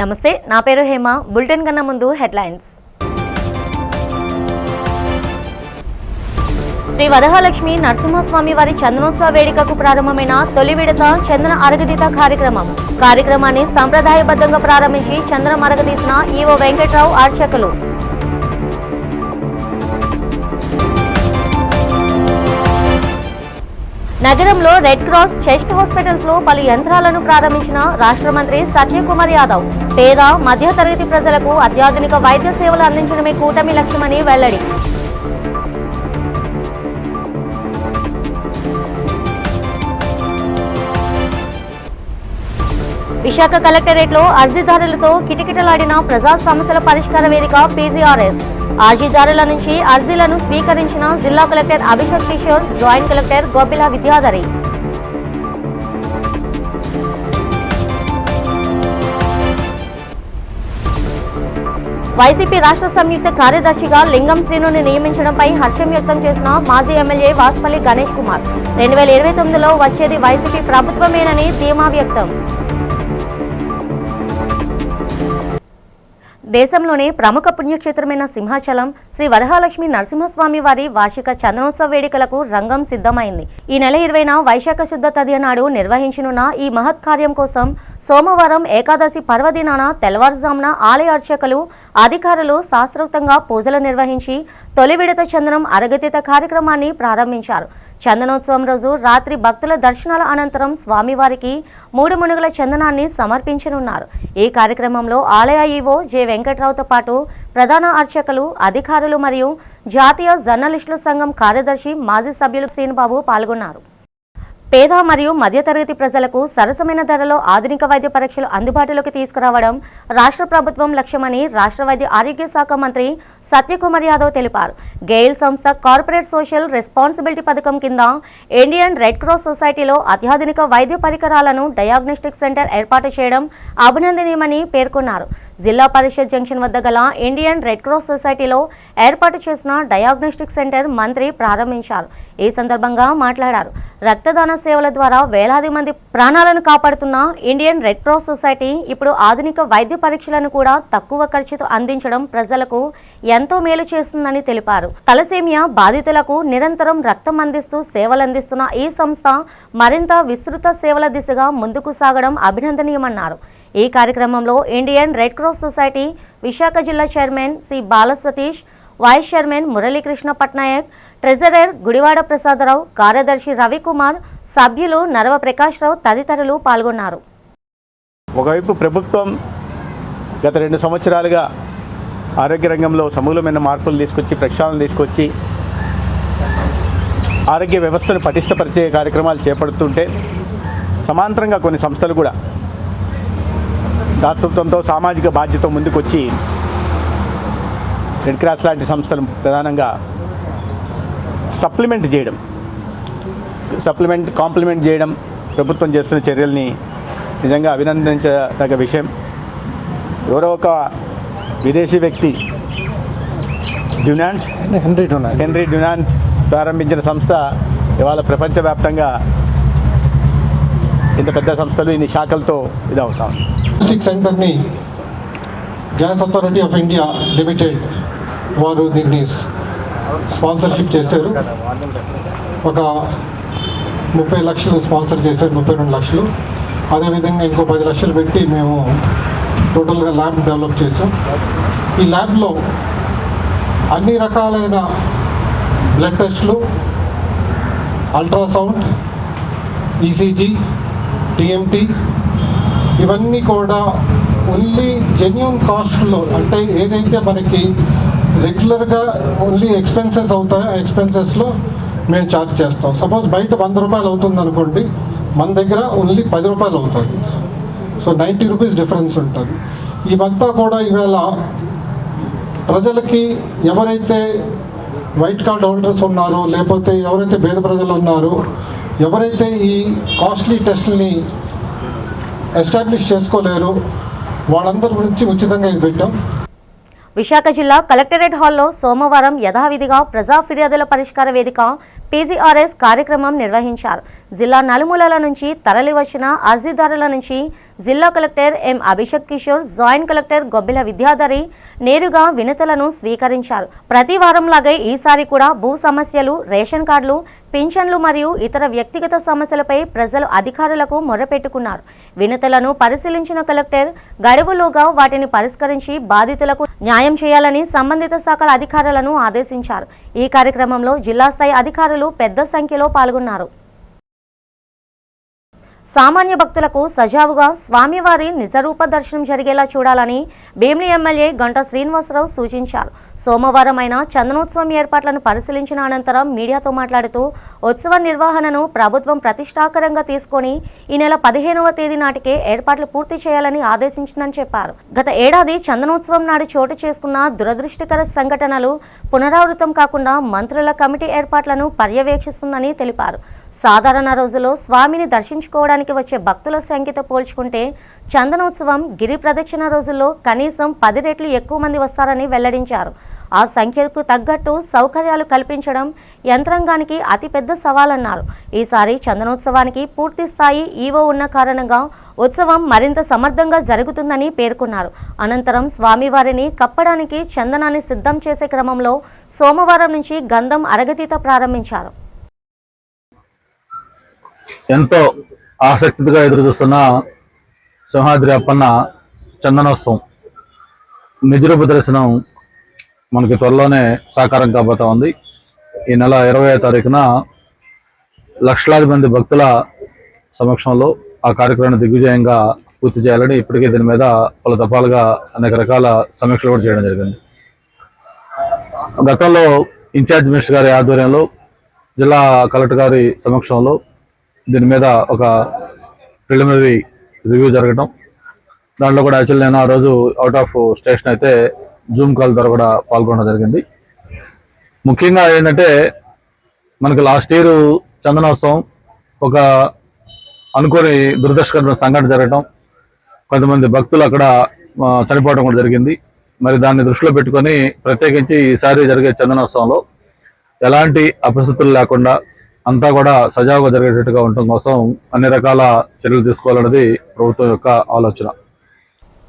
నమస్తే, నా పేరు హేమ. బులెటిన్ కన్నా ముందు హెడ్లైన్స్. శ్రీ వరహాలక్ష్మి నరసింహస్వామి వారి చందనోత్సవ వేడుకకు ప్రారంభమైన తొలి విడత చందన అరగదీత కార్యక్రమాన్ని సంప్రదాయబద్ధంగా ప్రారంభించి చందనం అరగదీసిన ఈవో వెంకట్రావు అర్చకులు. నగరంలో రెడ్ క్రాస్ చెస్ట్ హాస్పిటల్స్ లో పలు యంత్రాలను ప్రారంభించిన రాష్ట్ర మంత్రి సత్యకుమార్ యాదవ్. పేద మధ్యతరగతి ప్రజలకు అత్యాధునిక వైద్య సేవలు అందించడమే కూటమి లక్ష్యమని వెల్లడి. విశాఖ కలెక్టరేట్లో అర్జీదారులతో కిటకిటలాడిన ప్రజా సమస్యల పరిష్కార వేదిక పీజీఆర్ఎస్. అర్జీదారుల నుంచి అర్జీలను స్వీకరించిన జిల్లా collector Abhishek Kishore, joint collector Gopila Vidyadhari. YCP రాష్ట్ర సంయుక్త కార్యదర్శిగా లింగం శ్రీనుని నియమించడంపై హర్షం వ్యక్తం చేసిన మాజీ ఎమ్మెల్యే వాసుపల్లి గణేష్ కుమార్. 2029లో వచ్చేది వైసీపీ ప్రభుత్వమేనని ధీమా వ్యక్తం. దేశంలోని ప్రముఖ పుణ్యక్షేత్రమైన సింహాచలం శ్రీ వరహాలక్ష్మి నరసింహస్వామి వారి వార్షిక చందనోత్సవ వేడుకలకు రంగం సిద్ధమైంది. ఈ నెల 20న వైశాఖ శుద్ధ తదియ నాడు నిర్వహించనున్న ఈ మహత్ కార్యం కోసం సోమవారం ఏకాదశి పర్వదినాన తెల్లవారుజామున ఆలయ అర్చకులు, అధికారులు శాస్త్రోక్తంగా పూజలు నిర్వహించి తొలి విడత చందనం అరగదీత కార్యక్రమాన్ని ప్రారంభించారు. చందనోత్సవం రోజు రాత్రి భక్తుల దర్శనాల అనంతరం స్వామివారికి 3 మునుగుల చందనాన్ని సమర్పించనున్నారు. ఈ కార్యక్రమంలో ఆలయ ఈవో జె వెంకట్రావుతో పాటు ప్రధాన అర్చకులు, అధికారులు మరియు జాతీయ జర్నలిస్టుల సంఘం కార్యదర్శి, మాజీ సభ్యులు శ్రీనుబాబు పాల్గొన్నారు. పేద మరియు మధ్యతరగతి ప్రజలకు సరసమైన ధరలో ఆధునిక వైద్య పరీక్షలు అందుబాటులోకి తీసుకురావడం రాష్ట్ర ప్రభుత్వం లక్ష్యమని రాష్ట్ర వైద్య ఆరోగ్య శాఖ మంత్రి సత్యకుమార్ యాదవ్ తెలిపారు. గెయిల్ సంస్థ కార్పొరేట్ సోషల్ రెస్పాన్సిబిలిటీ పథకం కింద ఇండియన్ రెడ్ క్రాస్ సొసైటీలో అత్యాధునిక వైద్య పరికరాలను డయాగ్నోస్టిక్ సెంటర్ ఏర్పాటు చేయడం అభినందనీయమని పేర్కొన్నారు. జిల్లా పరిషత్ జంక్షన్ వద్ద గల ఇండియన్ రెడ్ క్రాస్ సొసైటీలో ఏర్పాటు చేసిన డయాగ్నోస్టిక్ సెంటర్ మంత్రి ప్రారంభించారు. ఈ సందర్భంగా మాట్లాడారు. రక్తదాన సేవల ద్వారా వేలాది మంది ప్రాణాలను కాపాడుతున్న ఇండియన్ రెడ్ క్రాస్ సొసైటీ ఇప్పుడు ఆధునిక వైద్య పరీక్షలను కూడా తక్కువ ఖర్చుతో అందించడం ప్రజలకు ఎంతో మేలు చేస్తుందని తెలిపారు. తలసేమియా బాధితులకు నిరంతరం రక్తం అందిస్తూ సేవలందిస్తున్న ఈ సంస్థ మరింత విస్తృత సేవల దిశగా ముందుకు సాగడం అభినందనీయమన్నారు. ఈ కార్యక్రమంలో Indian red cross society Visakha జిల్లా chairman C Bala Satish, vice chairman Muralikrishna Patnaik, treasurer Gudivada Prasadarao, కార్యదర్శి రవికుమార్, సభ్యులు నరవ ప్రకాశ్రావు తదితరులు పాల్గొన్నారు. ఒకవైపు ప్రభుత్వం గత 2 సంవత్సరాలుగా ఆరోగ్య రంగంలో సమూలమైన మార్పులు తీసుకొచ్చి, ప్రక్షాళన తీసుకొచ్చి ఆరోగ్య వ్యవస్థను పటిష్టపరిచే కార్యక్రమాలు చేపడుతుంటే సమాంతరంగా కొన్ని సంస్థలు కూడా దాతృత్వంతో, సామాజిక బాధ్యత ముందుకొచ్చి రెడ్ క్రాస్ లాంటి సంస్థలు ప్రధానంగా కాంప్లిమెంట్ చేయడం ప్రభుత్వం చేస్తున్న చర్యల్ని నిజంగా అభినందించదగ్గ విషయం. ఎవరో ఒక విదేశీ వ్యక్తి హెన్రీ డ్యునాంట్ ప్రారంభించిన సంస్థ ఇవాళ ప్రపంచవ్యాప్తంగా ఇంత పెద్ద సంస్థలు ఇన్ని శాఖలతో ఇదవుతాం. సెంటర్ని gas authority of India limited వారు దీన్ని స్పాన్సర్షిప్ చేశారు. ఒక 30 లక్షలు స్పాన్సర్ చేశారు, 32 లక్షలు. అదేవిధంగా ఇంకో 10 లక్షలు పెట్టి మేము టోటల్గా ల్యాబ్ డెవలప్ చేసాం. ఈ ల్యాబ్లో అన్ని రకాలైన బ్లడ్ టెస్ట్లు, అల్ట్రాసౌండ్, ఈసీజీ, టీఎంటీ ఇవన్నీ కూడా ఓన్లీ జెన్యూన్ కాస్ట్లో, అంటే ఏదైతే మనకి రెగ్యులర్గా ఓన్లీ ఎక్స్పెన్సెస్ అవుతాయో ఆ ఎక్స్పెన్సెస్లో మేము ఛార్జ్ చేస్తాం. సపోజ్ బయట 100 రూపాయలు అవుతుంది అనుకోండి, మన దగ్గర ఓన్లీ 10 రూపాయలు అవుతుంది. సో 90 రూపీస్ డిఫరెన్స్ ఉంటుంది. ఇవంతా కూడా ఈవేళ ప్రజలకి, ఎవరైతే వైట్ కార్డ్ హోల్డర్స్ ఉన్నారో, లేకపోతే ఎవరైతే పేద ప్రజలు ఉన్నారో, ఎవరైతే ఈ కాస్ట్లీ టెస్ట్ని ఎస్టాబ్లిష్ చేసుకోలేరు, వాళ్ళందరి గురించి ఉచితంగా ఇది పెట్టాం. విశాఖ జిల్లా కలెక్టరేట్ హాల్లో సోమవారం యథావిధిగా ప్రజా ఫిర్యాదుల పరిష్కార వేదిక పీజీఆర్ఎస్ కార్యక్రమం నిర్వహించారు. జిల్లా నలుమూలల నుంచి తరలివచ్చిన అర్జీదారుల నుంచి జిల్లా collector M Abhishek Kishore, joint collector Gobbila Vidyadhari నేరుగా వినతులను స్వీకరించారు. ప్రతి వారంలాగే ఈసారి కూడా భూ సమస్యలు, రేషన్ కార్డులు, పింఛన్లు మరియు ఇతర వ్యక్తిగత సమస్యలపై ప్రజలు అధికారులకు మొర్రపెట్టుకున్నారు. వినతులను పరిశీలించిన కలెక్టర్ గడువులోగా వాటిని పరిష్కరించి బాధితులకు న్యాయం చేయాలని సంబంధిత శాఖల అధికారులను ఆదేశించారు. ఈ కార్యక్రమంలో జిల్లా స్థాయి అధికారులు పెద్ద సంఖ్యలో పాల్గొన్నారు. సామాన్య భక్తులకు సజావుగా స్వామివారి నిజరూప దర్శనం జరిగేలా చూడాలని భీమిలి ఎమ్మెల్యే గంటా శ్రీనివాసరావు సూచించారు. సోమవారం ఆయన చందనోత్సవం ఏర్పాట్లను పరిశీలించిన అనంతరం మీడియాతో మాట్లాడుతూ ఉత్సవ నిర్వహణను ప్రభుత్వం ప్రతిష్టాకరంగా తీసుకొని ఈ నెల 15వ తేదీ నాటికే ఏర్పాట్లు పూర్తి చేయాలని ఆదేశించిందని చెప్పారు. గత ఏడాది చందనోత్సవం నాడు చోటు చేసుకున్న దురదృష్టకర సంఘటనలు పునరావృతం కాకుండా మంత్రుల కమిటీ ఏర్పాట్లను పర్యవేక్షిస్తుందని తెలిపారు. సాధారణ రోజుల్లో స్వామిని దర్శించుకోవడానికి వచ్చే భక్తుల సంఖ్యతో పోల్చుకుంటే చందనోత్సవం, గిరి ప్రదక్షిణ రోజుల్లో కనీసం 10 రెట్లు ఎక్కువ మంది వస్తారని వెల్లడించారు. ఆ సంఖ్యకు తగ్గట్టు సౌకర్యాలు కల్పించడం యంత్రాంగానికి అతిపెద్ద సవాలన్నారు. ఈసారి చందనోత్సవానికి పూర్తి స్థాయి ఈవో ఉన్న కారణంగా ఉత్సవం మరింత సమర్థంగా జరుగుతుందని పేర్కొన్నారు. అనంతరం స్వామివారిని కప్పడానికి చందనాన్ని సిద్ధం చేసే క్రమంలో సోమవారం నుంచి గంధం అరగతీత ప్రారంభించారు. ఎంతో ఆసక్తిగా ఎదురుచూస్తున్న సింహాద్రి అప్పన్న చందనోత్సవం నిజరూప దర్శనం మనకి త్వరలోనే సాకారం కాబోతా ఉంది. ఈ నెల 20వ తారీఖున లక్షలాది మంది భక్తుల సమక్షంలో ఆ కార్యక్రమాన్ని దిగ్విజయంగా పూర్తి చేయాలని ఇప్పటికే దీని మీద పలు దఫాలుగా అనేక రకాల సమీక్షలు కూడా చేయడం జరిగింది. గతంలో ఇన్ఛార్జ్ మినిస్టర్ గారి ఆధ్వర్యంలో, జిల్లా కలెక్టర్ గారి సమక్షంలో దీని మీద ఒక ప్రిలిమినరీ రివ్యూ జరగడం, దాంట్లో కూడా యాక్చువల్ నేను ఆ రోజు అవుట్ ఆఫ్ స్టేషన్ అయితే జూమ్ కాల్ ద్వారా కూడా పాల్గొనడం జరిగింది. ముఖ్యంగా ఏంటంటే మనకి లాస్ట్ ఇయర్ చందనోత్సవం ఒక అనుకోని దురదృష్టకరమైన సంఘటన జరగడం, కొంతమంది భక్తులు అక్కడ చనిపోవడం కూడా జరిగింది. మరి దాన్ని దృష్టిలో పెట్టుకొని ప్రత్యేకించి ఈసారి జరిగే చందనోత్సవంలో ఎలాంటి అపరిస్థితులు లేకుండా అంతా కూడా సజావుగా జరిగేటట్టుగా ఉండటం కోసం అన్ని రకాల చర్యలు తీసుకోవాలన్నది ప్రభుత్వం యొక్క ఆలోచన.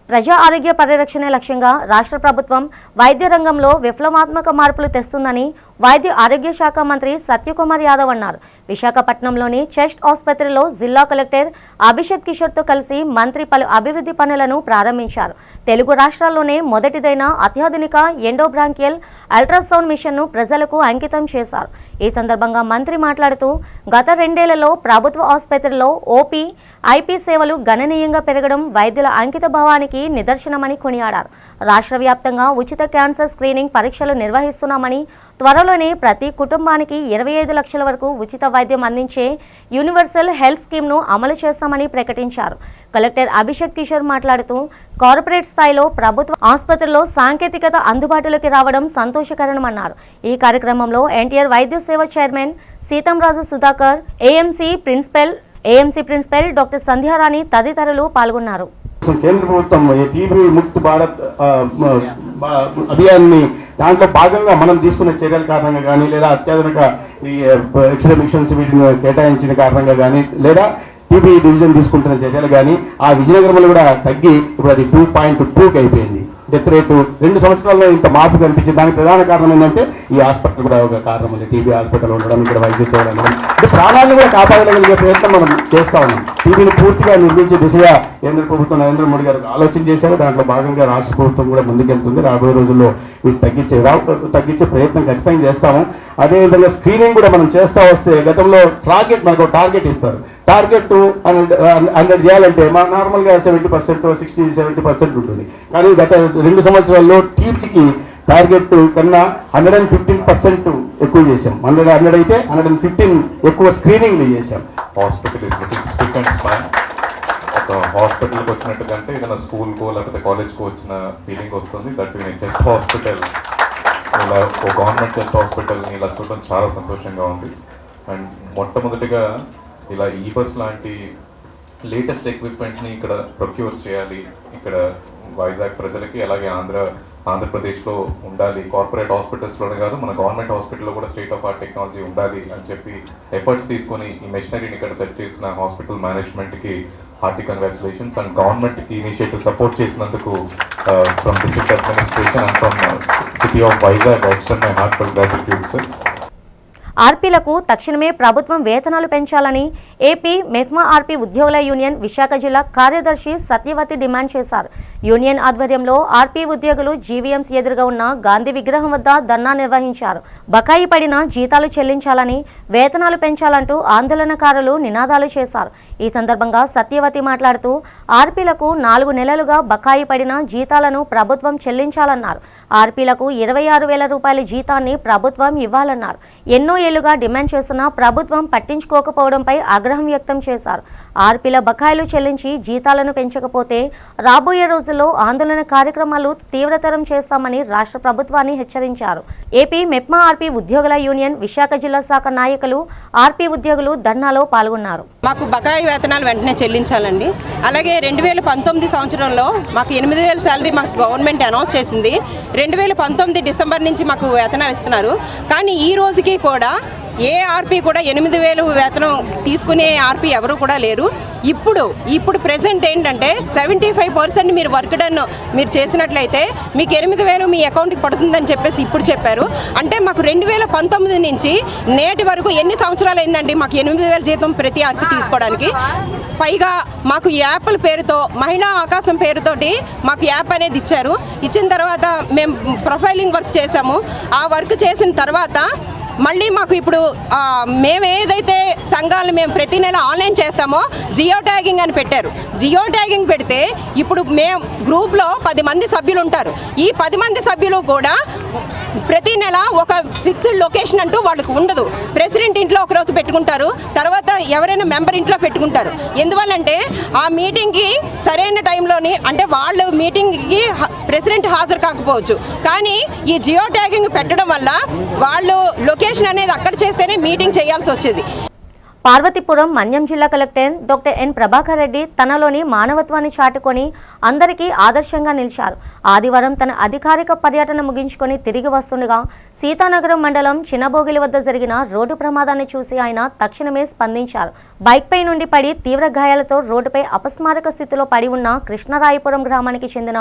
ప్రజా ఆరోగ్య పరిరక్షణ లక్ష్యంగా రాష్ట్ర ప్రభుత్వం వైద్య రంగంలో విప్లవాత్మక మార్పులు తెస్తుందని వైద్య ఆరోగ్య శాఖ మంత్రి సత్యకుమార్ యాదవ్ అన్నారు. విశాఖపట్నంలోని చెస్ట్ ఆసుపత్రిలో జిల్లా కలెక్టర్ అభిషేక్ కిషోర్తో కలిసి మంత్రి పలు అభివృద్ధి పనులను ప్రారంభించారు. తెలుగు రాష్ట్రాల్లోనే మొదటిదైన అత్యాధునిక ఎండోబ్రాంకియల్ అల్ట్రాసౌండ్ మిషన్ను ప్రజలకు అంకితం చేశారు. ఈ సందర్భంగా మంత్రి మాట్లాడుతూ గత 2 ఏళ్లలో ప్రభుత్వ ఆసుపత్రిలో ఓపీ, ఐపీ సేవలు గణనీయంగా పెరగడం వైద్యుల అంకిత భావానికి నిదర్శనమని కొనియాడారు. రాష్ట్ర వ్యాప్తంగా ఉచిత క్యాన్సర్ స్క్రీనింగ్ పరీక్షలు నిర్వహిస్తున్నామని, త్వరలోనే ప్రతి కుటుంబానికి 25 లక్షల వరకు ఉచిత వైద్యం అందించే యూనివర్సల్ హెల్త్ స్కీమ్ను అమలు చేస్తామని ప్రకటించారు. కలెక్టర్ అభిషేక్ కిషోర్ మాట్లాడుతూ కార్పొరేట్ స్థాయిలో ప్రభుత్వ ఆసుపత్రుల్లో సాంకేతికత అందుబాటులోకి రావడం సంతోషకరమన్నారు. ఈ కార్యక్రమంలో ఎన్టీఆర్ వైద్య సేవ chairman Seethamraju Sudhakar, AMC principal doctor Sandhyarani తదితరులు పాల్గొన్నారు. కేంద్ర ప్రభుత్వం టీబీ ముక్త్ భారత్ అభియాన్ని దాంట్లో భాగంగా మనం తీసుకున్న చర్యల కారణంగా కానీ, లేదా అత్యాధునిక ఈ ఎక్స్రే మిషన్స్ వీటిని కేటాయించిన కారణంగా కానీ, లేదా టీబీ డివిజన్ తీసుకుంటున్న చర్యలు కానీ ఆ విజయనగరంలో కూడా తగ్గి ఇప్పుడు అది 2.2కి అయిపోయింది. డెత్ రేటు 2 సంవత్సరాల్లో ఇంత మార్పు కనిపించింది. దానికి ప్రధాన కారణం ఏంటంటే ఈ హాస్పిటల్ కూడా ఒక కారణం ఉంది. టీబీ హాస్పిటల్ ఉండడం, ఇక్కడ వైద్య సేవలు ఉండడం, ప్రాణాలను కూడా కాపాడగలిగే ప్రయత్నం మనం చేస్తా ఉన్నాం. టీబీని పూర్తిగా నిర్మించే దిశగా కేంద్ర ప్రభుత్వం నరేంద్ర మోడీ గారు ఆలోచన చేశారు. దాంట్లో భాగంగా రాష్ట్ర ప్రభుత్వం కూడా ముందుకెళ్తుంది. రాబోయే రోజుల్లో వీటి తగ్గించే ప్రయత్నం ఖచ్చితంగా చేస్తాము. అదేవిధంగా స్క్రీనింగ్ కూడా మనం చేస్తూ వస్తే, గతంలో మనకు టార్గెట్ ఇస్తారు. టార్గెట్ 100 చేయాలంటే మా నార్మల్గా 70%, 60-70% ఉంటుంది. కానీ గత 2 సంవత్సరాల్లో టీబీకి టార్గెట్ కన్నా 115% ఎక్కువ చేశాం. 100 అయితే 115 ఎక్కువ స్క్రీనింగ్లు చేశాం. Hospital is looking spick and span. ఒక హాస్పిటల్కి వచ్చినట్టు కంటే ఏదైనా స్కూల్కో లేకపోతే కాలేజ్కో వచ్చిన ఫీలింగ్ వస్తుంది. దట్ నేను చెస్ట్ హాస్పిటల్, ఇలా ఒక గవర్నమెంట్ చెస్ట్ హాస్పిటల్ని ఇలా చూడడం చాలా సంతోషంగా ఉంది. అండ్ మొట్టమొదటిగా ఇలా ఈ బస్ లాంటి లేటెస్ట్ ఎక్విప్మెంట్ని ఇక్కడ ప్రొక్యూర్ చేయాలి. ఇక్కడ వైజాగ్ ప్రజలకి, అలాగే ఆంధ్రప్రదేశ్లో ఉండాలి. కార్పొరేట్ హాస్పిటల్స్లోనే కాదు, మన గవర్నమెంట్ హాస్పిటల్లో కూడా స్టేట్ ఆఫ్ ఆర్ట్ టెక్నాలజీ ఉండాలి అని చెప్పి ఎఫర్ట్స్ తీసుకొని ఈ మెషినరీని ఇక్కడ సెట్ చేసిన హాస్పిటల్ మేనేజ్మెంట్కి హార్టీ కంగ్రాచులేషన్స్ అండ్ గవర్నమెంట్కి ఇనిషియేటివ్ సపోర్ట్ చేసినందుకు from district administration and from city of Vizag I extend my heartful gratitude sir. ఆర్పీలకు తక్షణమే ప్రభుత్వం వేతనాలు పెంచాలని ఏపీ మెఫ్మా ఆర్పీ ఉద్యోగుల యూనియన్ విశాఖ జిల్లా కార్యదర్శి సత్యవతి డిమాండ్ చేశారు. యూనియన్ ఆధ్వర్యంలో ఆర్పీ ఉద్యోగులు జీవీఎంసీ ఎదురుగా ఉన్న గాంధీ విగ్రహం వద్ద ధర్నా నిర్వహించారు. బకాయి పడిన జీతాలు చెల్లించాలని, వేతనాలు పెంచాలంటూ ఆందోళనకారులు నినాదాలు చేశారు. ఈ సందర్భంగా సత్యవతి మాట్లాడుతూ ఆర్పీలకు 4 నెలలుగా బకాయి పడిన జీతాలను ప్రభుత్వం చెల్లించాలన్నారు. ఆర్పీలకు 26,000 రూపాయల జీతాన్ని ప్రభుత్వం ఇవ్వాలన్నారు. ఎన్నో ఏళ్లుగా డిమాండ్ చేస్తున్నా ప్రభుత్వం పట్టించుకోకపోవడంపై ఆగ్రహం వ్యక్తం చేశారు. ఆర్పీల బకాయిలు చెల్లించి జీతాలను పెంచకపోతే రాబోయే రోజుల్లో ఆందోళన కార్యక్రమాలు తీవ్రతరం చేస్తామని రాష్ట్ర ప్రభుత్వాన్ని హెచ్చరించారు. ఏపీ మెప్మా ఆర్పీ ఉద్యోగుల యూనియన్ విశాఖ జిల్లా శాఖ నాయకులు, ఆర్పీ ఉద్యోగులు ధర్నాలో పాల్గొన్నారు. మాకు బకాయి వేతనాలు వెంటనే చెల్లించాలండి. అలాగే 2019 సంవత్సరంలో మాకు 8,000 శాలరీ మాకు గవర్నమెంట్ అనౌన్స్ చేసింది. 2019 డిసెంబర్ నుంచి మాకు వేతనాలు ఇస్తున్నారు. కానీ ఈ రోజుకి కూడా ఏ ఆర్పీ కూడా 8,000 వేతనం తీసుకునే ఆర్పీ ఎవరు కూడా లేరు. ఇప్పుడు ప్రెసెంట్ ఏంటంటే 75% మీరు వర్క్ డన్ మీరు చేసినట్లయితే మీకు 8,000 మీ అకౌంట్కి పడుతుందని చెప్పేసి ఇప్పుడు చెప్పారు. అంటే మాకు 2019 నుంచి నేటి వరకు ఎన్ని సంవత్సరాలు అయిందండి మాకు 8,000 జీతం ప్రతి ఆర్పీ తీసుకోవడానికి. పైగా మాకు యాప్ల పేరుతో మహిళా ఆకాశం పేరుతోటి మాకు యాప్ అనేది ఇచ్చారు. ఇచ్చిన తర్వాత మేము ప్రొఫైలింగ్ వర్క్ చేసాము. ఆ వర్క్ చేసిన తర్వాత మళ్ళీ మాకు ఇప్పుడు మేము ఏదైతే సంఘాలను మేము ప్రతి నెల ఆన్లైన్ చేస్తామో జియో ట్యాగింగ్ అని పెట్టారు. జియో ట్యాగింగ్ పెడితే ఇప్పుడు మేము గ్రూప్లో 10 మంది సభ్యులు ఉంటారు. ఈ 10 మంది సభ్యులు కూడా ప్రతి నెల ఒక ఫిక్స్డ్ లొకేషన్ అంటూ వాళ్ళకు ఉండదు. ప్రెసిడెంట్ ఇంట్లో ఒకరోజు పెట్టుకుంటారు, తర్వాత ఎవరైనా మెంబర్ ఇంట్లో పెట్టుకుంటారు. ఎందువల్లంటే ఆ మీటింగ్కి సరైన టైంలోని అంటే వాళ్ళు మీటింగ్కి ప్రెసిడెంట్ హాజరు కాకపోవచ్చు. కానీ ఈ జియో ట్యాగింగ్ పెట్టడం వల్ల వాళ్ళు లొకేషన్ అనేది అక్కడ చేస్తేనే మీటింగ్ చేయాల్సి వచ్చేది. పార్వతీపురం మన్యం జిల్లా collector doctor N Prabhakar Reddy తనలోని మానవత్వాన్ని చాటుకొని అందరికీ ఆదర్శంగా నిలిచారు. ఆదివారం తన అధికారిక పర్యటన ముగించుకొని తిరిగి వస్తుండగా సీతానగరం మండలం చిన్నబోగిలి వద్ద జరిగిన రోడ్డు ప్రమాదాన్ని చూసి ఆయన తక్షణమే స్పందించారు. బైక్పై నుండి పడి తీవ్ర గాయాలతో రోడ్డుపై అపస్మారక స్థితిలో పడి ఉన్న కృష్ణరాయపురం గ్రామానికి చెందిన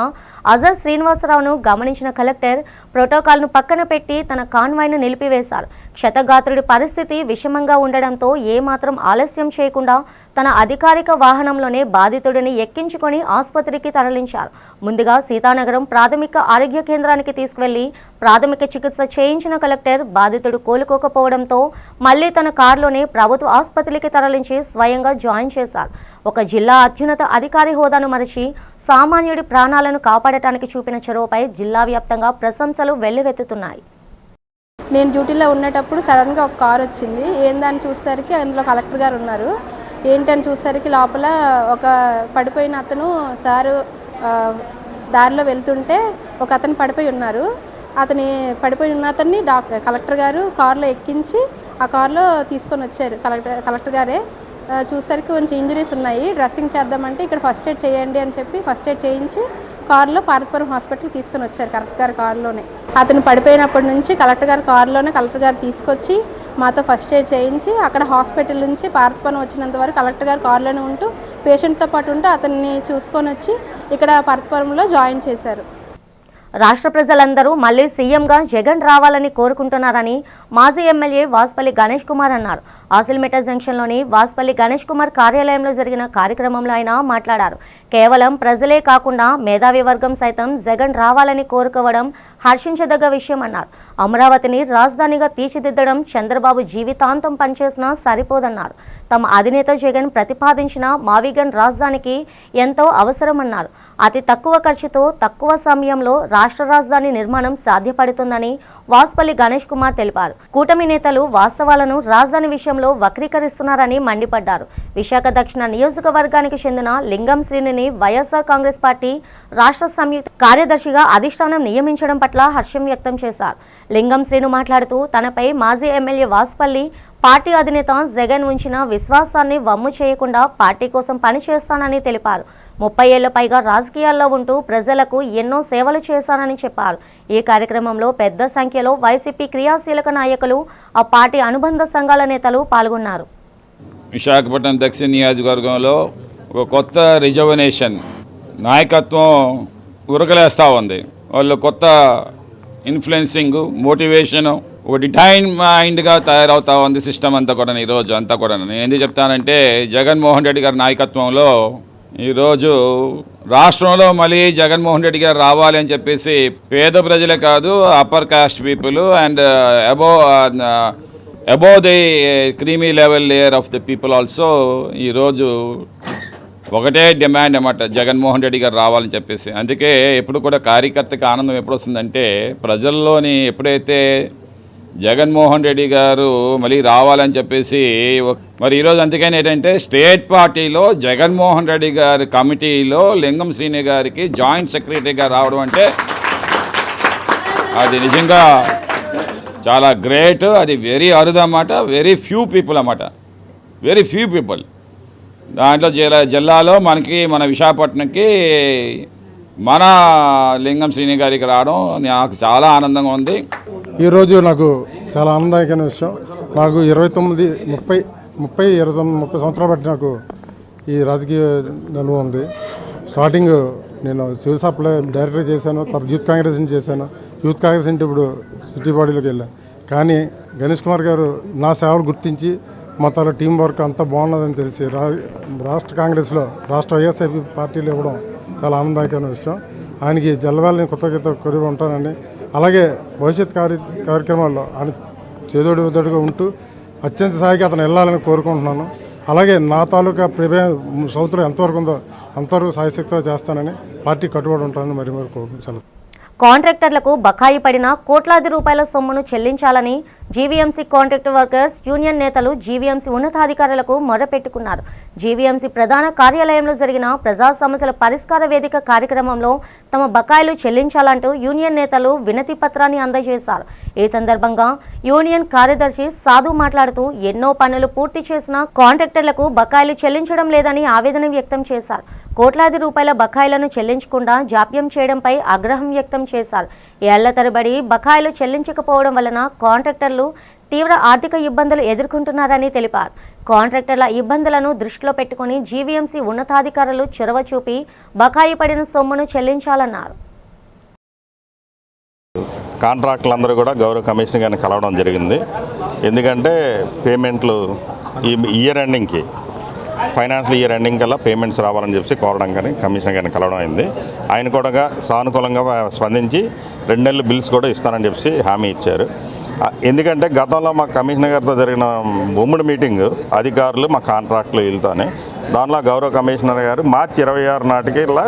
అజర్ శ్రీనివాసరావును గమనించిన కలెక్టర్ ప్రోటోకాల్ను పక్కన పెట్టి తన కాన్వాయ్ను నిలిపివేశారు. క్షతగాత్రుడి పరిస్థితి విషమంగా ఉండడంతో ఏమాత్రం ఆలస్యం చేయకుండా తన అధికారిక వాహనంలోనే బాధితుడిని ఎక్కించుకొని ఆసుపత్రికి తరలించారు. ముందుగా సీతానగరం ప్రాథమిక ఆరోగ్య కేంద్రానికి తీసుకువెళ్లి ప్రాథమిక చికిత్స చేయించిన కలెక్టర్ బాధితుడు కోలుకోకపోవడంతో మళ్లీ తన కారులోనే ప్రభుత్వ ఆసుపత్రికి తరలించి స్వయంగా జాయిన్ చేశారు. ఒక జిల్లా అత్యున్నత అధికారి హోదాను మరిచి సామాన్యుడి ప్రాణాలను కాపాడటానికి చూపిన చొరవపై జిల్లా వ్యాప్తంగా ప్రశంసలు వెల్లువెత్తుతున్నాయి. నేను డ్యూటీలో ఉన్నప్పుడు సడన్గా ఒక కారు వచ్చింది. ఏందని చూసేసరికి అందులో కలెక్టర్ గారు ఉన్నారు. ఏంటని చూసేసరికి లోపల ఒక పడిపోయిన అతను సారు దారిలో వెళ్తుంటే ఒక అతను పడిపోయి ఉన్నారు. అతని పడిపోయి ఉన్న అతన్ని కలెక్టర్ గారు కారులో ఎక్కించి ఆ కారులో తీసుకొని వచ్చారు. కలెక్టర్ గారే చూసేసరికి కొంచెం ఇంజరీస్ ఉన్నాయి, డ్రెస్సింగ్ చేద్దామంటే ఇక్కడ ఫస్ట్ ఎయిడ్ చేయండి అని చెప్పి ఫస్ట్ ఎయిడ్ చేయించి కారులో పార్వతీపురం హాస్పిటల్కి తీసుకొని వచ్చారు. కలెక్టర్ గారు కారులోనే అతను పడిపోయినప్పటి నుంచి కలెక్టర్ గారు కారులోనే కలెక్టర్ గారు తీసుకొచ్చి మాతో ఫస్ట్ ఎయిడ్ చేయించి అక్కడ హాస్పిటల్ నుంచి పార్వతీపురం వచ్చినంత వరకు కలెక్టర్ గారు కారులోనే ఉంటూ పేషెంట్తో పాటు ఉంటూ అతన్ని చూసుకొని వచ్చి ఇక్కడ పార్వతీపురంలో జాయిన్ చేశారు. రాష్ట్ర ప్రజలందరూ మళ్లీ సీఎంగా జగన్ రావాలని కోరుకుంటున్నారని మాజీ ఎమ్మెల్యే వాసుపల్లి గణేష్ కుమార్ అన్నారు. ఆసిల్మెట జంక్షన్లోని వాసుపల్లి గణేష్ కుమార్ కార్యాలయంలో జరిగిన కార్యక్రమంలో ఆయన మాట్లాడారు. కేవలం ప్రజలే కాకుండా మేధావి వర్గం సైతం జగన్ రావాలని కోరుకోవడం హర్షించదగ్గ విషయం అన్నారు. అమరావతిని రాజధానిగా తీర్చిదిద్దడం చంద్రబాబు జీవితాంతం పనిచేసినా సరిపోదన్నారు. తమ అధినేత జగన్ ప్రతిపాదించిన మావిగన్ రాజధానికి ఎంతో అవసరమన్నారు. అతి తక్కువ ఖర్చుతో తక్కువ సమయంలో రాష్ట్ర రాజధాని నిర్మాణం సాధ్యపడుతుందని వాసుపల్లి గణేష్ కుమార్ తెలిపారు. కూటమి నేతలు వాస్తవాలను రాజధాని విషయంలో వక్రీకరిస్తున్నారని మండిపడ్డారు. విశాఖ దక్షిణ నియోజకవర్గానికి చెందిన లింగం శ్రీనిని వైఎస్ఆర్ కాంగ్రెస్ పార్టీ రాష్ట్ర సంయుక్త కార్యదర్శిగా అధిష్టానం నియమించడం పట్ల హర్షం వ్యక్తం చేశారు. లింగం శ్రీను మాట్లాడుతూ తనపై మాజీ ఎమ్మెల్యే వాసుపల్లి పార్టీ అధినేత జగన్ ఉంచిన విశ్వాసాన్ని వమ్ము చేయకుండా పార్టీ కోసం పనిచేస్తానని తెలిపారు. 30 ఏళ్ల పైగా రాజకీయాల్లో ఉంటూ ప్రజలకు ఎన్నో సేవలు చేశానని చెప్పారు. ఈ కార్యక్రమంలో పెద్ద సంఖ్యలో వైసీపీ క్రియాశీలక నాయకులు, ఆ పార్టీ అనుబంధ సంఘాల నేతలు పాల్గొన్నారు. విశాఖపట్నం దక్షిణ నియోజకవర్గంలో ఒక కొత్త రిజర్వనేషన్ నాయకత్వం ఉరకలేస్తూ ఉంది. వాళ్ళు కొత్త ఇన్ఫ్లుయెన్సింగ్, మోటివేషను, ఒక డిటైన్ మైండ్గా తయారవుతా ఉంది సిస్టమ్ అంతా కూడా. ఈరోజు అంతా కూడా నేను ఎందుకు చెప్తానంటే, జగన్మోహన్ రెడ్డి గారి నాయకత్వంలో ఈరోజు రాష్ట్రంలో మళ్ళీ జగన్మోహన్ రెడ్డి గారు రావాలి అని చెప్పేసి పేద ప్రజలే కాదు, upper caste people and above the creamy level layer of the people also ఈరోజు ఒకటే డిమాండ్ అన్నమాట, జగన్మోహన్ రెడ్డి గారు రావాలని చెప్పేసి. అందుకే ఎప్పుడు కూడా కార్యకర్తకి ఆనందం ఎప్పుడు వస్తుందంటే, ప్రజల్లోని ఎప్పుడైతే జగన్మోహన్ రెడ్డి గారు మళ్ళీ రావాలని చెప్పేసి మరి ఈరోజు అందుకని ఏంటంటే, స్టేట్ పార్టీలో జగన్మోహన్ రెడ్డి గారి కమిటీలో లింగం శ్రీని గారికి జాయింట్ సెక్రటరీగా రావడం అంటే అది నిజంగా చాలా గ్రేట్. అది వెరీ అరుదు అన్నమాట, వెరీ ఫ్యూ పీపుల్ అన్నమాట, వెరీ ఫ్యూ పీపుల్. దాంట్లో జిల్లాలో మన విశాఖపట్నంకి మన లింగం శ్రీని గారికి రావడం నాకు చాలా ఆనందంగా ఉంది. ఈరోజు నాకు చాలా ఆనందకరమైన విషయం. నాకు 30 సంవత్సరాలు బట్టి నాకు ఈ రాజకీయ అనుభవం ఉంది. స్టార్టింగ్ నేను సివిల్ సప్లై డైరెక్టర్ చేశాను, తర్వాత యూత్ కాంగ్రెస్ నుంచి చేశాను. యూత్ కాంగ్రెస్ నుంచి ఇప్పుడు సిటీ బాడీలోకి వెళ్ళాను. కానీ గణేష్ కుమార్ గారు నా సేవలు గుర్తించి మా తాలూ టీం వర్క్ అంతా బాగున్నదని తెలిసి రాష్ట్ర కాంగ్రెస్లో, రాష్ట్ర వైఎస్ఐపీ పార్టీలో ఇవ్వడం చాలా ఆనందకరమైన విషయం. ఆయనకి జల్లవాళ్ళని కృతజ్ఞత కొరి ఉంటానని, అలాగే భవిష్యత్ కార్యక్రమాల్లో ఆయన చేదోడుగా ఉంటూ అత్యంత స్థాయికి అతను వెళ్ళాలని కోరుకుంటున్నాను. అలాగే నా తాలూకా సౌత్లో ఎంతవరకు ఉందో అంతవరకు సాయశక్తిగా చేస్తానని పార్టీ కట్టుబడి ఉంటానని మరి కోరుకుంటున్నాను. కాంట్రాక్టర్లకు బకాయి పడిన కోట్లాది రూపాయల సొమ్మును చెల్లించాలని జీవీఎంసీ కాంట్రాక్ట్ వర్కర్స్ యూనియన్ నేతలు జీవీఎంసీ ఉన్నతాధికారులకు మొరపెట్టుకున్నారు. జీవీఎంసీ ప్రధాన కార్యాలయంలో జరిగిన ప్రజా సమస్యల పరిష్కార వేదిక కార్యక్రమంలో తమ బకాయిలు చెల్లించాలంటూ యూనియన్ నేతలు వినతి పత్రాన్ని అందజేశారు. ఈ సందర్భంగా యూనియన్ కార్యదర్శి సాధు మాట్లాడుతూ, ఎన్నో పనులు పూర్తి చేసిన కాంట్రాక్టర్లకు బకాయిలు చెల్లించడం లేదని ఆవేదన వ్యక్తం చేశారు. కోట్లాది రూపాయల బకాయిలను చెల్లించకుండా జాప్యం చేయడంపై ఆగ్రహం వ్యక్తం చేశారు. ఏళ్ల తరబడి బకాయిలు చెల్లించకపోవడం వలన కాంట్రాక్టర్లు తీవ్ర ఆర్థిక ఇబ్బందులు ఎదుర్కొంటున్నారని తెలిపారు. కాంట్రాక్టర్ల ఇబ్బందులను దృష్టిలో పెట్టుకుని జీవీఎంసీ ఉన్నతాధికారులు చొరవ చూపి బకాయి పడిన సొమ్మును చెల్లించాలన్నారు. కాంట్రాక్టులందరూ కూడా గౌరవ కమిషనర్ గారిని కలవడం జరిగింది. ఎందుకంటే పేమెంట్లు ఈ ఇయర్ ఎండింగ్కి, ఫైనాన్షియల్ ఇయర్ ఎండింగ్ కల్లా పేమెంట్స్ రావాలని చెప్పి కోరడం కానీ కమిషనర్ గారిని కలవడం అయింది. ఆయన కూడా సానుకూలంగా స్పందించి 2 నెలలు బిల్స్ కూడా ఇస్తానని చెప్పి హామీ ఇచ్చారు. ఎందుకంటే గతంలో మా కమిషనర్ గారితో జరిగిన ఉమ్మడి మీటింగ్ అధికారులు మా కాంట్రాక్టులు వీళ్ళతోనే, దానిలో గౌరవ కమిషనర్ గారు మార్చి 26 నాటికి ఇలా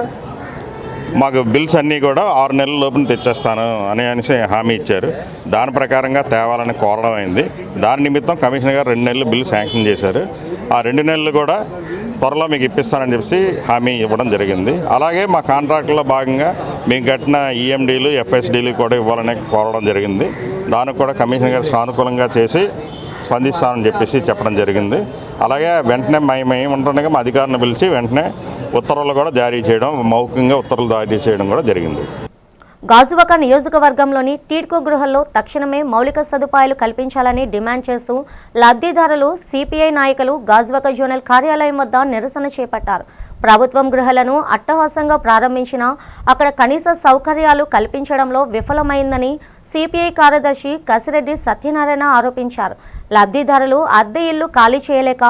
మాకు బిల్స్ అన్నీ కూడా 6 నెలల లోపున తెచ్చేస్తాను అనేసి హామీ ఇచ్చారు. దాని ప్రకారంగా తేవాలని కోరడం అయింది. దాని నిమిత్తం కమిషనర్ గారు 2 నెలలు బిల్లు శాంక్షన్ చేశారు. ఆ 2 నెలలు కూడా త్వరలో మీకు ఇప్పిస్తానని చెప్పి హామీ ఇవ్వడం జరిగింది. అలాగే మా కాంట్రాక్టులో భాగంగా మేము కట్టిన ఈఎండీలు, ఎఫ్ఎస్డీలు కూడా ఇవ్వాలని కోరడం జరిగింది. దానికి కూడా కమిషనర్ గారు సానుకూలంగా చేసి స్పందిస్తామని చెప్పడం జరిగింది. అలాగే వెంటనే మేము ఉంటుండగా మా అధికారులను పిలిచి వెంటనే ఉత్తర్వులు కూడా జారీ చేయడం, మౌఖికంగా ఉత్తర్వులు జారీ చేయడం కూడా జరిగింది. గాజువాక నియోజకవర్గంలోని టీడ్కో గృహాల్లో తక్షణమే మౌలిక సదుపాయాలు కల్పించాలని డిమాండ్ చేస్తూ లబ్ధిదారులు, సిపిఐ నాయకులు గాజువాక జోనల్ కార్యాలయం వద్ద నిరసన చేపట్టారు. ప్రభుత్వం గృహాలను అట్టహాసంగా ప్రారంభించినా అక్కడ కనీస సౌకర్యాలు కల్పించడంలో విఫలమైందని సిపిఐ కార్యదర్శి కసిరెడ్డి సత్యనారాయణ ఆరోపించారు. లబ్ధిదారులు అద్దె ఇల్లు ఖాళీ చేయలేక,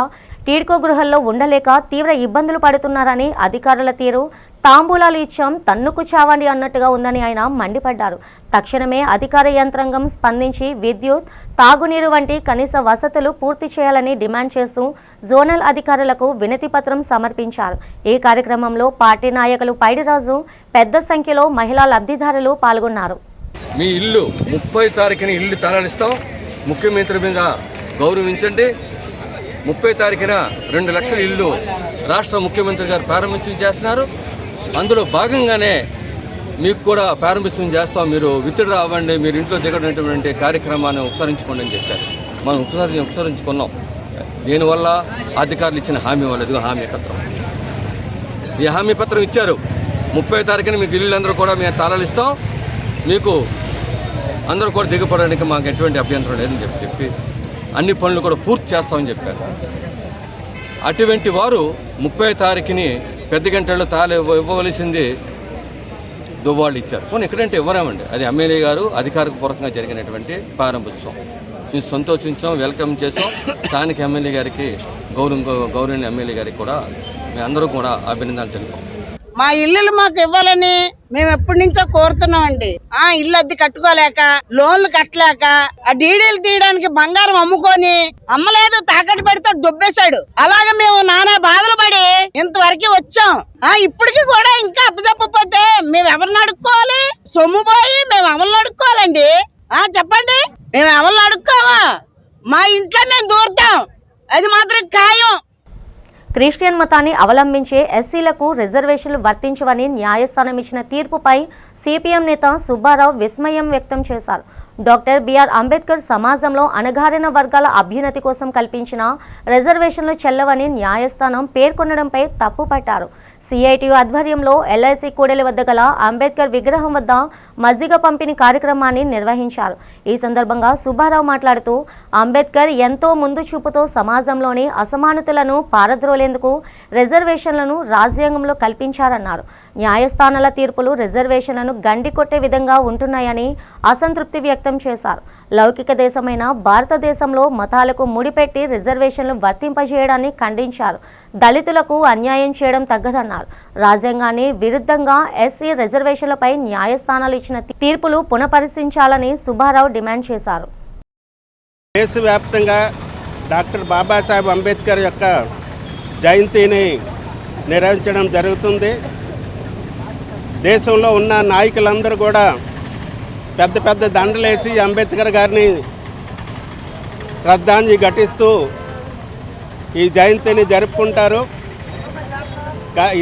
టీడ్కో గృహాల్లో ఉండలేక తీవ్ర ఇబ్బందులు పడుతున్నారని, అధికారుల తీరు తాంబూలాలు ఇచ్చాం తన్నుకు చావండి అన్నట్టుగా ఉందని ఆయన మండిపడ్డారు. తక్షణమే అధికార యంత్రాంగం స్పందించి విద్యుత్, తాగునీరు వంటి కనీస వసతులు పూర్తి చేయాలని డిమాండ్ చేస్తూ జోనల్ అధికారులకు వినతి పత్రం సమర్పించారు. ఈ కార్యక్రమంలో పార్టీ నాయకులు పైడిరాజు, పెద్ద సంఖ్యలో మహిళా లబ్ధిదారులు పాల్గొన్నారు. మీ ఇల్లు 30 తారీఖున ఇల్లు తరలిస్తాం, ముఖ్యమంత్రి మీద గౌరవించండి. 30 తారీఖున 2 లక్షల ఇల్లు రాష్ట్ర ముఖ్యమంత్రి గారు ప్రారంభించడం చేస్తున్నారు. అందులో భాగంగానే మీకు కూడా ప్రారంభించడం చేస్తాం, మీరు విత్డ్రా అవ్వండి, మీరు ఇంట్లో దిగటువంటి కార్యక్రమాన్ని ఉపసరించుకోండి అని చెప్పారు. మనం ఉపసరించుకున్నాం. దీనివల్ల అధికారులు ఇచ్చిన హామీ వాళ్ళది హామీ పత్రం. ఈ హామీ పత్రం ఇచ్చారు. 30 తారీఖున మీకు ఇల్లులందరూ కూడా మేము తాళాలు ఇస్తాం, మీకు అందరూ కూడా దిగపడడానికి మాకు ఎటువంటి అభ్యంతరం లేదని చెప్పి అన్ని పనులు కూడా పూర్తి చేస్తామని చెప్పారు. అటువంటి వారు 30 తారీఖుని పెద్ద గంటల్లో తాళి ఇవ్వవలసింది దువ్వాళ్ళు ఇచ్చారు. కొన్ని ఎక్కడంటే ఇవ్వరామండి. అది ఎమ్మెల్యే గారు అధికారపూర్వకంగా జరిగినటువంటి ప్రారంభోత్సవం. మేము సంతోషించాం, వెల్కమ్ చేసాం. స్థానిక ఎమ్మెల్యే గారికి గౌరవనీయ ఎమ్మెల్యే గారికి కూడా మేమందరూ కూడా అభినందనలు తెలిపాం. మా ఇల్లులు మాకు ఇవ్వాలని మేము ఎప్పటి నుంచో కోరుతున్నామండి. ఇల్లు అద్దె కట్టుకోలేక, లోన్లు కట్టలేక, ఆ డీడీలు తీయడానికి బంగారం అమ్ముకొని, అమ్మలేదు తాకట్టు పెడితే దుబ్బేశాడు. అలాగే మేము నానా బాధలు పడి ఇంతవరకు వచ్చాం. ఇప్పటికి కూడా ఇంకా అప్పచెప్పకపోతే మేము ఎవరిని అడుక్కోవాలి? సొమ్ము పోయి మేము ఎవరిని అడుక్కోవాలండి? చెప్పండి, మేము ఎవరిని అడుక్కోవా? మా ఇంట్లో మేము దూరుతాం, అది మాత్రం ఖాయం. క్రిస్టియన్ మతాన్ని అవలంబించే ఎస్సీలకు రిజర్వేషన్లు వర్తించవని న్యాయస్థానం ఇచ్చిన తీర్పుపై సిపిఎం నేత సుబ్బారావు విస్మయం వ్యక్తం చేశారు. డాక్టర్ బిఆర్ అంబేద్కర్ సమాజంలో అణగారిన వర్గాల అభ్యున్నతి కోసం కల్పించిన రిజర్వేషన్లు చెల్లవని న్యాయస్థానం పేర్కొనడంపై తప్పుపట్టారు. సిఐటియు ఆధ్వర్యంలో ఎల్ఐసి కూడలి వద్ద గల అంబేద్కర్ విగ్రహం వద్ద మజ్జిగ పంపిణీ కార్యక్రమాన్ని నిర్వహించారు. ఈ సందర్భంగా సుబ్బారావు మాట్లాడుతూ అంబేద్కర్ ఎంతో ముందు చూపుతో సమాజంలోని అసమానతలను పారద్రోలేందుకు రిజర్వేషన్లను రాజ్యాంగంలో కల్పించారన్నారు. న్యాయస్థానాల తీర్పులు రిజర్వేషన్లను గండికొట్టే విధంగా ఉంటున్నాయని అసంతృప్తి వ్యక్తం చేశారు. లౌకిక దేశమైన భారతదేశంలో మతాలకు ముడిపెట్టి రిజర్వేషన్లు వర్తింపజేయడాన్ని ఖండించారు. దళితులకు అన్యాయం చేయడం తగ్గదన్నారు. రాజ్యాంగాన్ని విరుద్ధంగా ఎస్సీ రిజర్వేషన్లపై న్యాయస్థానాలు ఇచ్చిన తీర్పులు పునఃపరిశీలించాలని సుబ్బారావు డిమాండ్ చేశారు. దేశవ్యాప్తంగా డాక్టర్ బాబాసాహెబ్ అంబేద్కర్ యొక్క జయంతిని నిర్వహించడం జరుగుతుంది. దేశంలో ఉన్న నాయకులందరూ కూడా పెద్ద పెద్ద దండలేసి అంబేద్కర్ గారిని శ్రద్ధాంజలి ఘటిస్తూ ఈ జయంతిని జరుపుకుంటారు.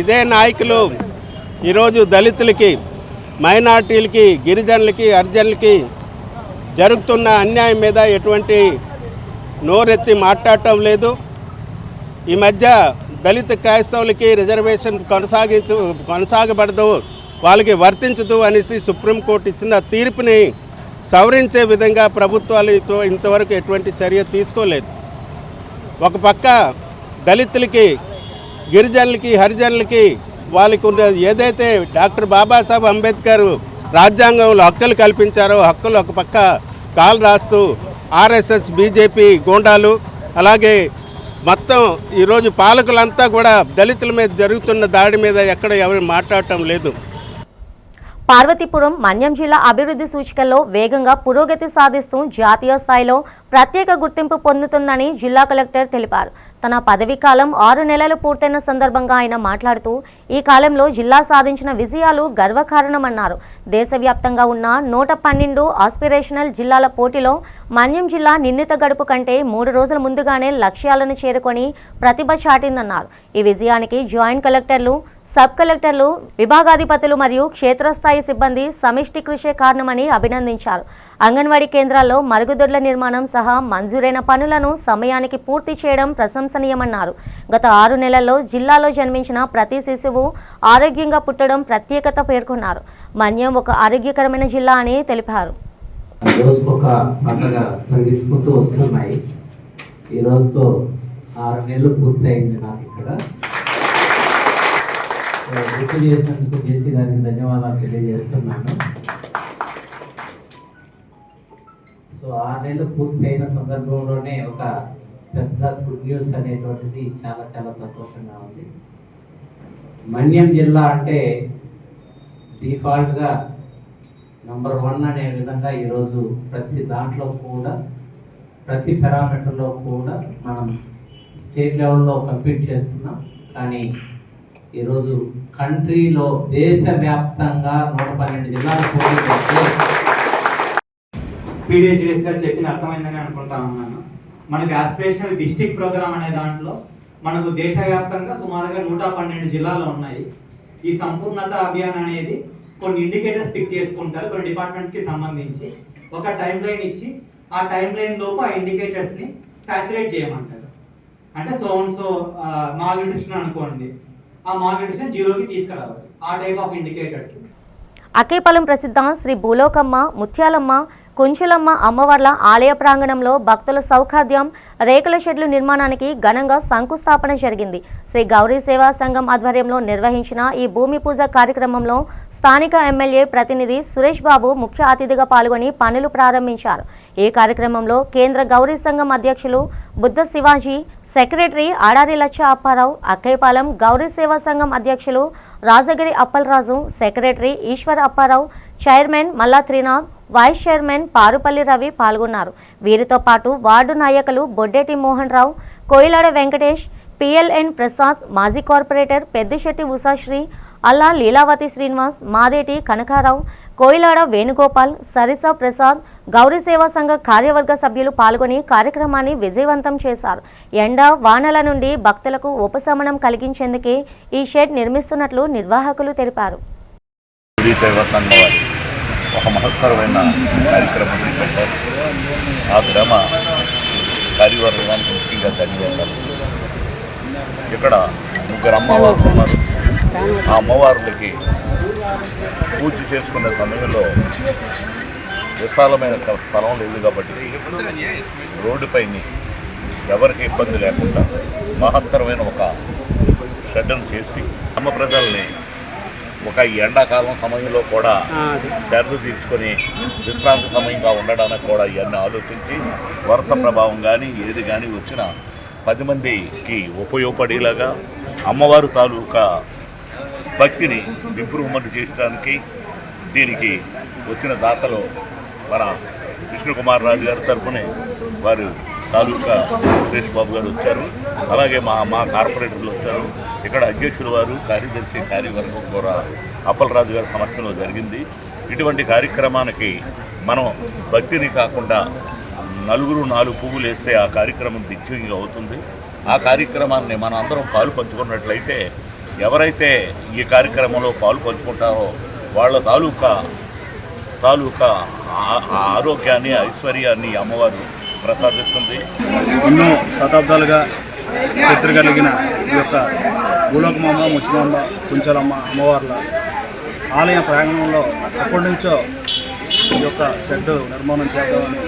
ఇదే నాయకులు ఈరోజు దళితులకి, మైనార్టీలకి, గిరిజనులకి, హరిజనులకి జరుగుతున్న అన్యాయం మీద ఎటువంటి నోరెత్తి మాట్లాడటం లేదు. ఈ మధ్య దళిత క్రైస్తవులకి రిజర్వేషన్ కొనసాగబడదు, వాళ్ళకి వర్తించదు అనేసి సుప్రీంకోర్టు ఇచ్చిన తీర్పుని సవరించే విధంగా ప్రభుత్వాలు ఇంతవరకు ఎటువంటి చర్య తీసుకోలేదు. ఒక పక్క దళితులకి, గిరిజనులకి, హరిజనులకి వాళ్ళకి ఏదైతే డాక్టర్ బాబాసాహెబ్ అంబేద్కర్ రాజ్యాంగంలో హక్కులు కల్పించారో హక్కులు ఒక పక్క కాలు రాస్తూ ఆర్ఎస్ఎస్, బీజేపీ గూండాలు, అలాగే మొత్తం ఈరోజు పాలకులంతా కూడా దళితుల మీద జరుగుతున్న దాడి మీద ఎక్కడ ఎవరు మాట్లాడటం లేదు. పార్వతీపురం మన్యం జిల్లా అభివృద్ధి సూచికల్లో వేగంగా పురోగతి సాధిస్తూ జాతీయ స్థాయిలో ప్రత్యేక గుర్తింపు పొందుతుందని జిల్లా కలెక్టర్ తెలిపారు. తన పదవీ కాలం 6 నెలలు పూర్తయిన సందర్భంగా ఆయన మాట్లాడుతూ ఈ కాలంలో జిల్లా సాధించిన విజయాలు గర్వకారణమన్నారు. దేశవ్యాప్తంగా ఉన్న 112 ఆస్పిరేషనల్ జిల్లాల పోటీలో మన్యం జిల్లా నిర్ణీత గడుపు కంటే 3 రోజుల ముందుగానే లక్ష్యాలను చేరుకొని ప్రతిభ చాటిందన్నారు. ఈ విజయానికి జాయింట్ కలెక్టర్లు, సబ్ కలెక్టర్లు, విభాగాధిపతులు మరియు క్షేత్రస్థాయి సిబ్బంది సమిష్టి కృషే కారణమని అభినందించారు. అంగన్వాడీ కేంద్రాల్లో మరుగుదొడ్ల నిర్మాణం సహా మంజూరైన పనులను సమయానికి పూర్తి చేయడం ప్రశంసనీయమన్నారు. గత 6 నెలల్లో జిల్లాలో జన్మించిన ప్రతి శిశువు ఆరోగ్యంగా పుట్టడం ప్రత్యేకత పేర్కొన్నారు. మన్యం ఒక ఆరోగ్యకరమైన జిల్లా అని తెలిపారు. రోజుకొక పండుగ కలిగించుకుంటూ వస్తున్నాయి. ఈ రోజుతో 6 నెలలు పూర్తయింది. నాకు ఇక్కడ గుర్తు చేసినందుకు జేసీ గారికి ధన్యవాదాలు తెలియజేస్తున్నాను. సో 6 నెలలు పూర్తి అయిన సందర్భంలోనే ఒక పెద్ద గుడ్ న్యూస్ అనేటువంటిది చాలా చాలా సంతోషంగా ఉంది. మన్యం జిల్లా అంటే డిఫాల్ట్గా నంబర్ 1 అనే విధంగా ఈరోజు ప్రతి దాంట్లో కూడా, ప్రతి పారామీటర్లో కూడా మనం స్టేట్ లెవెల్లో కంపీట్ చేస్తున్నాం. కానీ ఈరోజు కంట్రీలో దేశవ్యాప్తంగా 112 జిల్లాలు పోటీ చేస్తే పీడిహెచ్డిఎస్ గారు చెప్పిన అర్థమైందని అనుకుంటా ఉన్నాను. మనకి ఆస్పిరేషనల్ డిస్ట్రిక్ట్ ప్రోగ్రామ్ అనే దాంట్లో మనకు దేశవ్యాప్తంగా సుమారుగా 112 జిల్లాలు ఉన్నాయి. ఈ సంపూర్ణత అభియాన్ అనేది కొన్ని ఇండికేటర్స్ పిక్ చేసుకుంటారు. కొన్ని డిపార్ట్మెంట్స్కి సంబంధించి ఒక టైం లైన్ ఇచ్చి ఆ టైం లైన్ లోపు ఆ ఇండికేటర్స్ని సాచురేట్ చేయమంటారు. అంటే సో మాల్ న్యూట్రిషన్ అనుకోండి, ఆ మాల్ న్యూట్రిషన్ 0కి తీసుకురావాలి. ఆ టైప్ ఆఫ్ ఇండికేటర్స్. అకేపాలెం ప్రసిద్ధ శ్రీ భూలోకమ్మ, ముత్యాలమ్మ, కుంచులమ్మ అమ్మవార్ల ఆలయ ప్రాంగణంలో భక్తుల సౌకర్యం రేకుల షెడ్లు నిర్మాణానికి ఘనంగా శంకుస్థాపన జరిగింది. శ్రీ గౌరీ సేవా సంఘం ఆధ్వర్యంలో నిర్వహించిన ఈ భూమి పూజ కార్యక్రమంలో స్థానిక ఎమ్మెల్యే ప్రతినిధి సురేష్ బాబు ముఖ్య అతిథిగా పాల్గొని పనులు ప్రారంభించారు. ఈ కార్యక్రమంలో కేంద్ర గౌరీ సంఘం అధ్యక్షులు బుద్ధ శివాజీ, సెక్రటరీ ఆడారి లచ్చ అప్పారావు, అక్కైపాలెం గౌరీ సేవా సంఘం అధ్యక్షులు రాజగిరి అప్పలరాజు, సెక్రటరీ ఈశ్వర్ అప్పారావు, చైర్మన్ మల్లా త్రినాథ్, వైస్ చైర్మన్ పారుపల్లి రవి పాల్గొన్నారు. వీరితో పాటు వార్డు నాయకులు బొడ్డేటి మోహన్ రావు, కోయిలాడ వెంకటేష్, పిఎల్ఎన్ ప్రసాద్, మాజీ కార్పొరేటర్ పెద్దిశెట్టి ఉషాశ్రీ, అల్లా లీలావతి శ్రీనివాస్, మాదేటి కనకారావు, కోయిలాడ వేణుగోపాల్, సరిసా ప్రసాద్, గౌరీ సేవా సంఘ కార్యవర్గ సభ్యులు పాల్గొని కార్యక్రమాన్ని విజయవంతం చేశారు. ఎండ వానల నుండి భక్తులకు ఉపశమనం కలిగించేందుకే ఈ షెడ్ నిర్మిస్తున్నట్లు నిర్వాహకులు తెలిపారు. ఒక మహత్తరమైన కార్యక్రమం చేపట్టారు. ఆ గ్రామ కార్యవర్గానికి ముఖ్యంగా ధన్యవాదాలు. ఇక్కడ ముగ్గురు అమ్మవారు ఉన్నారు. ఆ అమ్మవార్లకి పూజ చేసుకునే సమయంలో విశాలమైన స్థలం లేదు కాబట్టి రోడ్డుపైన ఎవరికి ఇబ్బంది లేకుండా మహత్తరమైన ఒక షెడ్ను చేసి అమ్మ ప్రజల్ని ఒక ఎండాకాలం సమయంలో కూడా శ్రద్ధ తీర్చుకొని విశ్రాంతి సమయంగా ఉండడానికి కూడా ఇవన్నీ ఆలోచించి వర్ష ప్రభావం కానీ ఏది కానీ వచ్చిన 10 మందికి ఉపయోగపడేలాగా అమ్మవారు తాలూకా భక్తిని ఇంప్రూవ్మెంట్ చేయడానికి దీనికి వచ్చిన దాతలు మన విష్ణుకుమార్ రాజు గారి తరఫునే వారు తాలూకా సురేష్ బాబు గారు వచ్చారు. అలాగే మా కార్పొరేటర్లు వచ్చారు. ఇక్కడ అధ్యక్షులు వారు, కార్యదర్శి, కార్యవర్గం కూడా అప్పలరాజు గారి సమక్షంలో జరిగింది. ఇటువంటి కార్యక్రమానికి మనం భక్తిని కాకుండా నలుగురు 4 పువ్వులు వేస్తే ఆ కార్యక్రమం దిగ్విజయంగా అవుతుంది. ఆ కార్యక్రమాన్ని మనం అందరం పాలు పంచుకున్నట్లయితే ఎవరైతే ఈ కార్యక్రమంలో పాలు పంచుకుంటారో వాళ్ళ తాలూకా ఆరోగ్యాన్ని, ఐశ్వర్యాన్ని అమ్మవారు ప్రసాదిస్తుంది. ఎన్నో శతాబ్దాలుగా చరిత్ర కలిగిన ఈ యొక్క భూలోకమాంబ, ముచ్చమాంబ, కుంచలమ్మ అమ్మవార్ల ఆలయ ప్రాంగణంలో ఎప్పటి నుంచో ఈ యొక్క షెడ్ నిర్మాణం చేద్దామని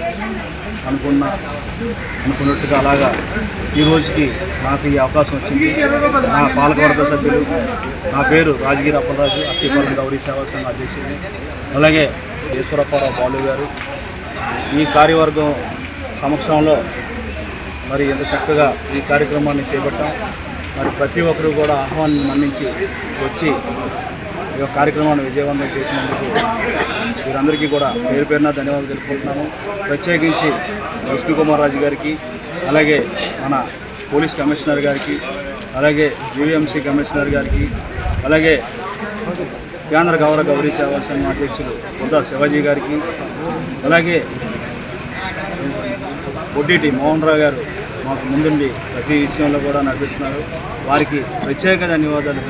అనుకున్నట్టుగా అలాగా ఈ రోజుకి నాకు ఈ అవకాశం వచ్చింది. నా పాలకవర్గ సభ్యులు, నా పేరు రాజగిరి అప్పలరాజు, అక్కైపాలెం గౌరీ సేవా సంఘ అధ్యక్షుడు, అలాగే ఈశ్వరప్పారావు బాలు గారు, ఈ కార్యవర్గం సమక్షంలో మరి ఎంత చక్కగా ఈ కార్యక్రమాన్ని చేపట్టాం. మరి ప్రతి ఒక్కరూ కూడా ఆహ్వానం మన్నించి వచ్చి ఈ యొక్క కార్యక్రమాన్ని విజయవంతం చేసినందుకు వీరందరికీ కూడా పేరు పేరున ధన్యవాదాలు తెలుపుకుంటున్నాను. ప్రత్యేకించి విష్ణుకుమార్ రాజు గారికి, అలాగే మన పోలీస్ కమిషనర్ గారికి, అలాగే యూఎంసీ కమిషనర్ గారికి, అలాగే కేంద్ర గౌరీ సేవా సంఘం అధ్యక్షులు బుద్ధ శివాజీ గారికి, అలాగే బొడ్డేటి మోహన్ రావు గారు మాకు ముందుండి ప్రతి విషయంలో కూడా నడిపిస్తున్నారు. వారికి ప్రత్యేక ధన్యవాదాలు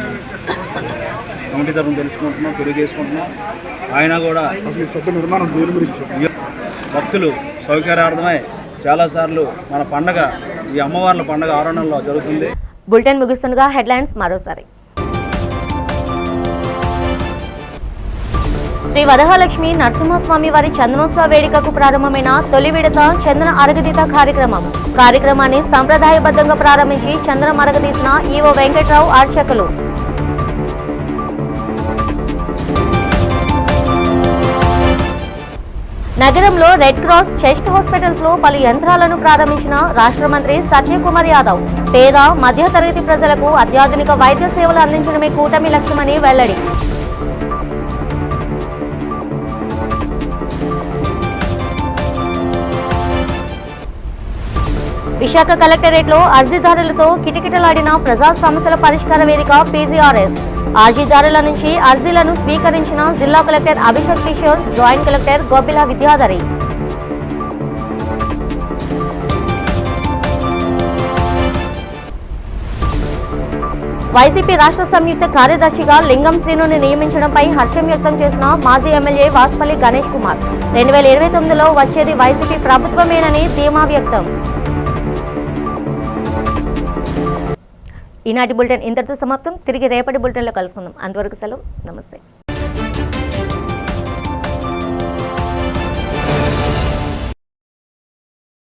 కమిటీ తరఫున తెలుసుకుంటున్నాం, తెలియజేసుకుంటున్నాం. ఆయన కూడా అసలు సభ్య నిర్మాణం దేని గురించి భక్తులు సౌకర్యార్థమై చాలాసార్లు మన పండగ, ఈ అమ్మవార్ల పండగ ఆరణంలో జరుగుతుంది. బులెటిన్ ముగిస్తుండగా హెడ్లైన్స్ మరోసారి. శ్రీ వరహాలక్ష్మి నరసింహస్వామి వారి చందనోత్సవ వేడుకకు ప్రారంభమైన తొలి విడత చందన అరగదీత కార్యక్రమాన్ని సంప్రదాయబద్ధంగా ప్రారంభించి చందనం అరగదీసిన ఈవో వెంకట్రావు అర్చకులు. నగరంలో రెడ్ క్రాస్, చెస్ట్ హాస్పిటల్స్ లో పలు యంత్రాలను ప్రారంభించిన రాష్ట్ర మంత్రి సత్యకుమార్ యాదవ్. పేద మధ్యతరగతి ప్రజలకు అత్యాధునిక వైద్య సేవలు అందించడమే కూటమి లక్ష్యమని వెల్లడి. విశాఖ కలెక్టరేట్లో అర్జీదారులతో కిటకిటలాడిన ప్రజా సమస్యల పరిష్కార వేదిక పీజీఆర్ఎస్. అర్జీదారుల నుంచి అర్జీలను స్వీకరించిన జిల్లా collector Abhishek Kishore, joint collector Gopila Vidyadhari. YCP రాష్ట్ర సంయుక్త కార్యదర్శిగా లింగం శ్రీనుని నియమించడంపై హర్షం వ్యక్తం చేసిన మాజీ ఎమ్మెల్యే వాసుపల్లి గణేష్ కుమార్. 2029లో వచ్చేది వైసీపీ ప్రభుత్వమేనని ధీమా వ్యక్తం. ఈనాటి బులెటిన్ ఇంతటితో సమాప్తం. తిరిగి రేపటి బులెటిన్లో కలుసుకుందాం. అంతవరకు సెలవు. నమస్తే.